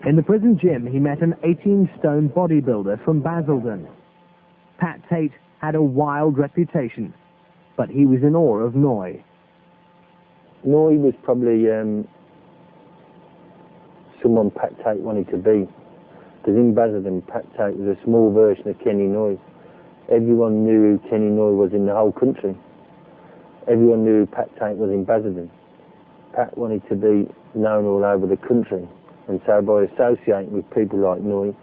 In the prison gym, he met an 18-stone bodybuilder from Basildon. Pat Tate had a wild reputation, but he was in awe of Noy. Noy was probably someone Pat Tate wanted to be. Because in Basildon, Pat Tate was a small version of Kenny Noy. Everyone knew who Kenny Noy was in the whole country. Everyone knew who Pat Tate was in Basildon. Pat wanted to be known all over the country. And so by associating with people like Noy,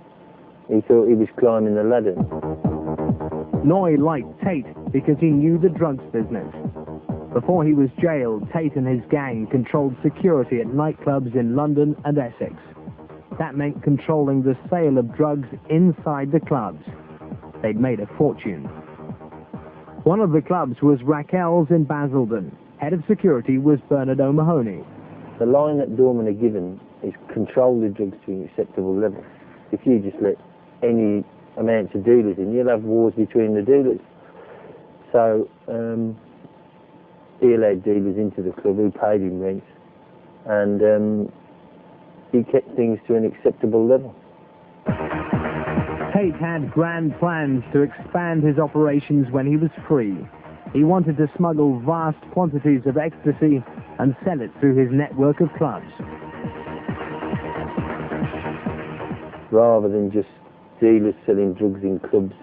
he thought he was climbing the ladder. Noy liked Tate because he knew the drugs business. Before he was jailed, Tate and his gang controlled security at nightclubs in London and Essex. That meant controlling the sale of drugs inside the clubs. They'd made a fortune. One of the clubs was Raquel's in Basildon. Head of security was Bernard O'Mahony. The line that Dorman are given is control the drugs to an acceptable level. If you just let any amount of dealers in, you'll have wars between the dealers. So he allowed dealers into the club who paid him rent, and he kept things to an acceptable level. Tate had grand plans to expand his operations when he was free. He wanted to smuggle vast quantities of ecstasy and sell it through his network of clubs. Rather than just dealers selling drugs in clubs,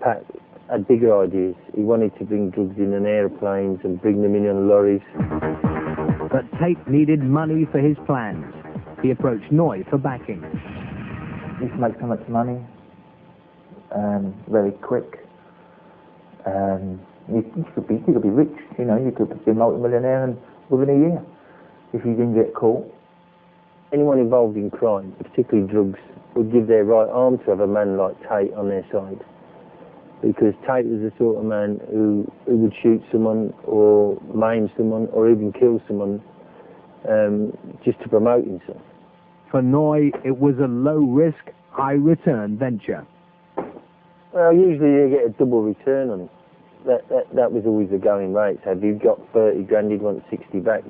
Pat had bigger ideas. He wanted to bring drugs in on aeroplanes and bring them in on lorries. But Tate needed money for his plans. He approached Noy for backing. You can make so much money very quick. You could be rich, you know, you could be a multi-millionaire within a year if you didn't get caught. Anyone involved in crime, particularly drugs, would give their right arm to have a man like Tate on their side. Because Tate was the sort of man who would shoot someone or maim someone or even kill someone just to promote himself. For Noy, it was a low-risk, high-return venture. Well, usually you get a double return on it. That was always the going rate. So if you've got 30 grand, you'd want 60 back.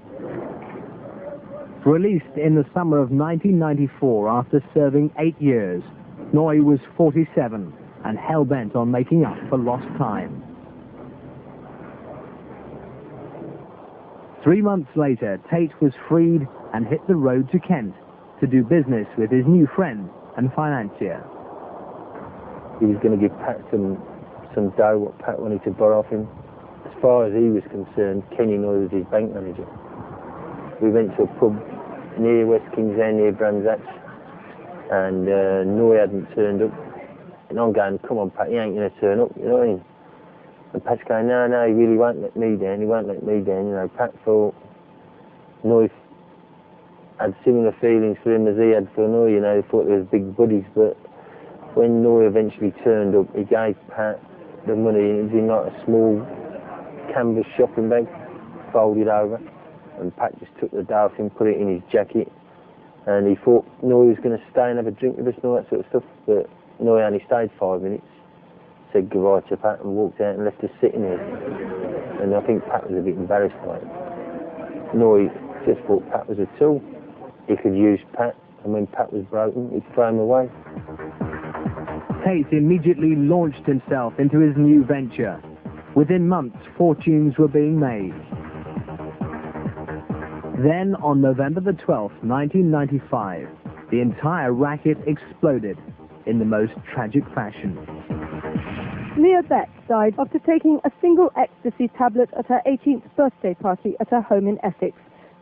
Released in the summer of 1994 after serving 8 years, Noy was 47 and hell-bent on making up for lost time. 3 months later, Tate was freed and hit the road to Kent to do business with his new friend and financier. He was going to give Pat some dough, what Pat wanted to borrow off him. As far as he was concerned, Kenny Noy was his bank manager. We went to a pub near West Kingsland, near Brands Hatch, and Noy hadn't turned up. And I'm going, come on Pat, he ain't going to turn up, you know what I mean? And Pat's going, no, he really won't let me down, he won't let me down. You know, Pat thought Noy had similar feelings for him as he had for Noy, you know, he thought they was big buddies. But when Noy eventually turned up, he gave Pat the money. It was in like a small canvas shopping bag, folded over, and Pat just took the dough off him, put it in his jacket, and he thought Noy was going to stay and have a drink with us and all that sort of stuff, but Noy only stayed 5 minutes, said goodbye to Pat and walked out and left us sitting there. And I think Pat was a bit embarrassed by it. Noy just thought Pat was a tool. He could use Pat, and when Pat was broken, he'd throw him away. Tate immediately launched himself into his new venture. Within months, fortunes were being made. Then, on November the 12th, 1995, the entire racket exploded in the most tragic fashion. Leah Betts died after taking a single ecstasy tablet at her 18th birthday party at her home in Essex.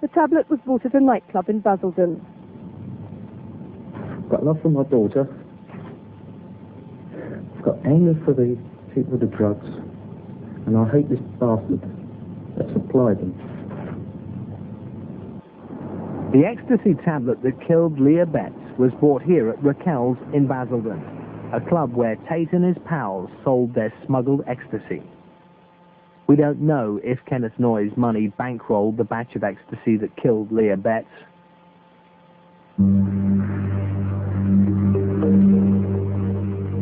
The tablet was bought at a nightclub in Basildon. I've got love for my daughter. I've got anger for the people with the drugs. And I hate this bastard that supplied them. The ecstasy tablet that killed Leah Betts was bought here at Raquel's in Basildon, a club where Tate and his pals sold their smuggled ecstasy. We don't know if Kenneth Noy's money bankrolled the batch of ecstasy that killed Leah Betts.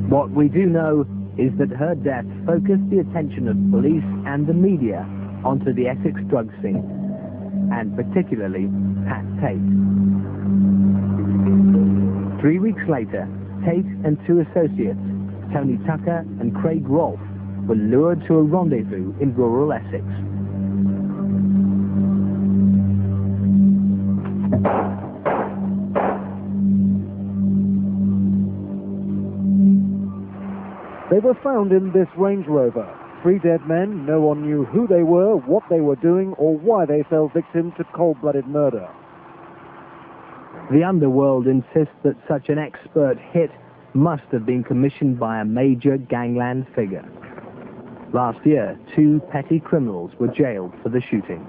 What we do know is that her death focused the attention of police and the media onto the Essex drug scene, and particularly Pat Tate. 3 weeks later, Tate and 2 associates, Tony Tucker and Craig Rolfe, were lured to a rendezvous in rural Essex. They were found in this Range Rover. 3 dead men. No one knew who they were, what they were doing, or why they fell victim to cold-blooded murder. The underworld insists that such an expert hit must have been commissioned by a major gangland figure. Last year, 2 petty criminals were jailed for the shooting.